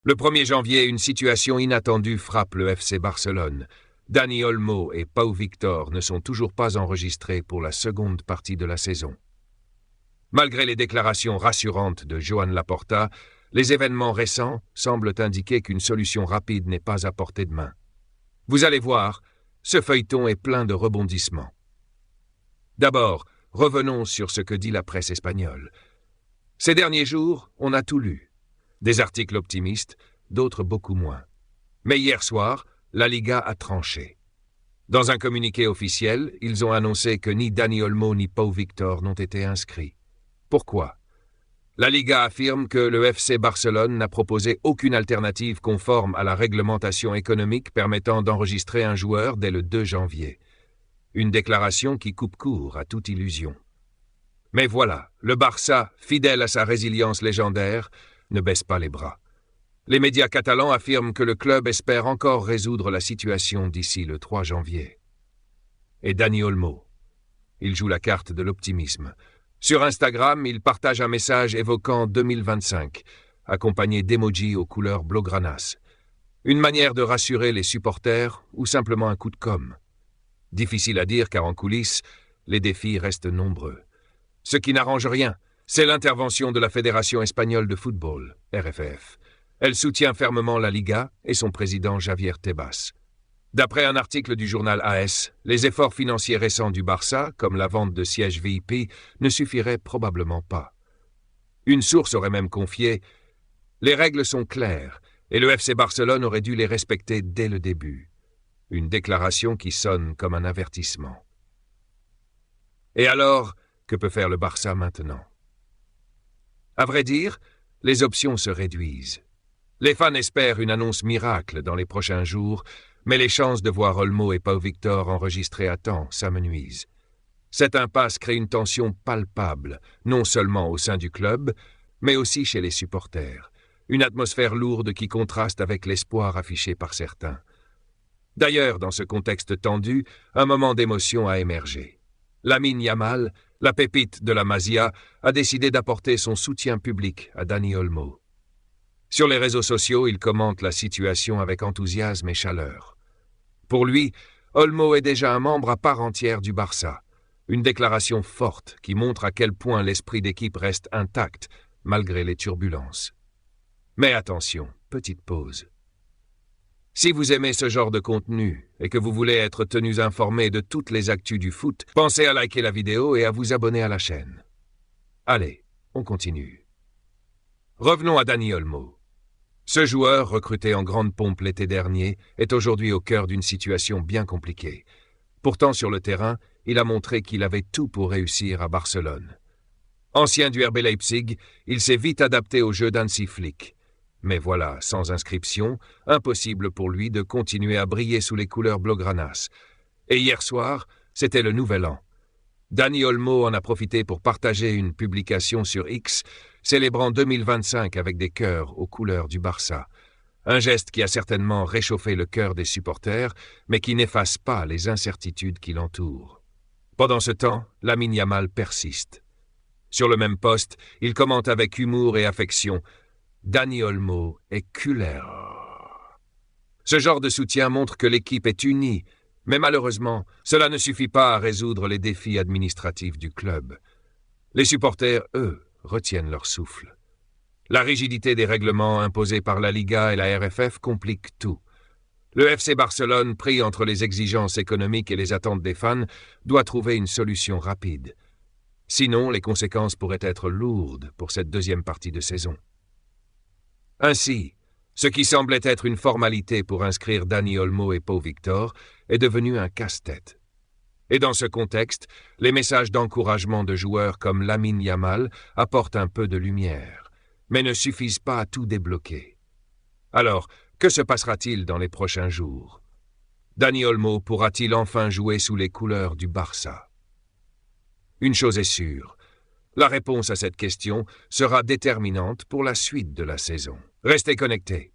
Le 1er janvier, une situation inattendue frappe le FC Barcelone. Dani Olmo et Pau Victor ne sont toujours pas enregistrés pour la seconde partie de la saison. Malgré les déclarations rassurantes de Joan Laporta, les événements récents semblent indiquer qu'une solution rapide n'est pas à portée de main. Vous allez voir, ce feuilleton est plein de rebondissements. D'abord, revenons sur ce que dit la presse espagnole. Ces derniers jours, on a tout lu. Des articles optimistes, d'autres beaucoup moins. Mais hier soir, la Liga a tranché. Dans un communiqué officiel, ils ont annoncé que ni Dani Olmo ni Pau Victor n'ont été inscrits. Pourquoi ? La Liga affirme que le FC Barcelone n'a proposé aucune alternative conforme à la réglementation économique permettant d'enregistrer un joueur dès le 2 janvier. Une déclaration qui coupe court à toute illusion. Mais voilà, le Barça, fidèle à sa résilience légendaire, ne baisse pas les bras. Les médias catalans affirment que le club espère encore résoudre la situation d'ici le 3 janvier. Et Dani Olmo, il joue la carte de l'optimisme. Sur Instagram, il partage un message évoquant 2025, accompagné d'emojis aux couleurs blaugranas. Une manière de rassurer les supporters ou simplement un coup de com'. Difficile à dire car en coulisses, les défis restent nombreux. Ce qui n'arrange rien, c'est l'intervention de la Fédération espagnole de football, RFF. Elle soutient fermement la Liga et son président Javier Tebas. D'après un article du journal AS, les efforts financiers récents du Barça, comme la vente de sièges VIP, ne suffiraient probablement pas. Une source aurait même confié « Les règles sont claires et le FC Barcelone aurait dû les respecter dès le début ». Une déclaration qui sonne comme un avertissement. Et alors, que peut faire le Barça maintenant ? À vrai dire, les options se réduisent. Les fans espèrent une annonce miracle dans les prochains jours, mais les chances de voir Olmo et Pau Victor enregistrés à temps s'amenuisent. Cette impasse crée une tension palpable, non seulement au sein du club, mais aussi chez les supporters. Une atmosphère lourde qui contraste avec l'espoir affiché par certains. D'ailleurs, dans ce contexte tendu, un moment d'émotion a émergé. Lamine Yamal, la pépite de la Masia, a décidé d'apporter son soutien public à Dani Olmo. Sur les réseaux sociaux, il commente la situation avec enthousiasme et chaleur. Pour lui, Olmo est déjà un membre à part entière du Barça. Une déclaration forte qui montre à quel point l'esprit d'équipe reste intact, malgré les turbulences. Mais attention, petite pause. Si vous aimez ce genre de contenu et que vous voulez être tenus informés de toutes les actus du foot, pensez à liker la vidéo et à vous abonner à la chaîne. Allez, on continue. Revenons à Dani Olmo. Ce joueur, recruté en grande pompe l'été dernier, est aujourd'hui au cœur d'une situation bien compliquée. Pourtant, sur le terrain, il a montré qu'il avait tout pour réussir à Barcelone. Ancien du RB Leipzig, il s'est vite adapté au jeu d'Hansi Flick. Mais voilà, sans inscription, impossible pour lui de continuer à briller sous les couleurs blaugranas. Et hier soir, c'était le nouvel an. Dani Olmo en a profité pour partager une publication sur X, célébrant 2025 avec des cœurs aux couleurs du Barça. Un geste qui a certainement réchauffé le cœur des supporters, mais qui n'efface pas les incertitudes qui l'entourent. Pendant ce temps, Lamine Yamal persiste. Sur le même poste, il commente avec humour et affection « Dani Olmo est culé ». Ce genre de soutien montre que l'équipe est unie, mais malheureusement, cela ne suffit pas à résoudre les défis administratifs du club. Les supporters, eux, retiennent leur souffle. La rigidité des règlements imposés par la Liga et la RFF complique tout. Le FC Barcelone, pris entre les exigences économiques et les attentes des fans, doit trouver une solution rapide. Sinon, les conséquences pourraient être lourdes pour cette deuxième partie de saison. Ainsi, ce qui semblait être une formalité pour inscrire Dani Olmo et Pau Victor est devenu un casse-tête. Et dans ce contexte, les messages d'encouragement de joueurs comme Lamine Yamal apportent un peu de lumière, mais ne suffisent pas à tout débloquer. Alors, que se passera-t-il dans les prochains jours ? Dani Olmo pourra-t-il enfin jouer sous les couleurs du Barça ? Une chose est sûre, la réponse à cette question sera déterminante pour la suite de la saison. Restez connectés.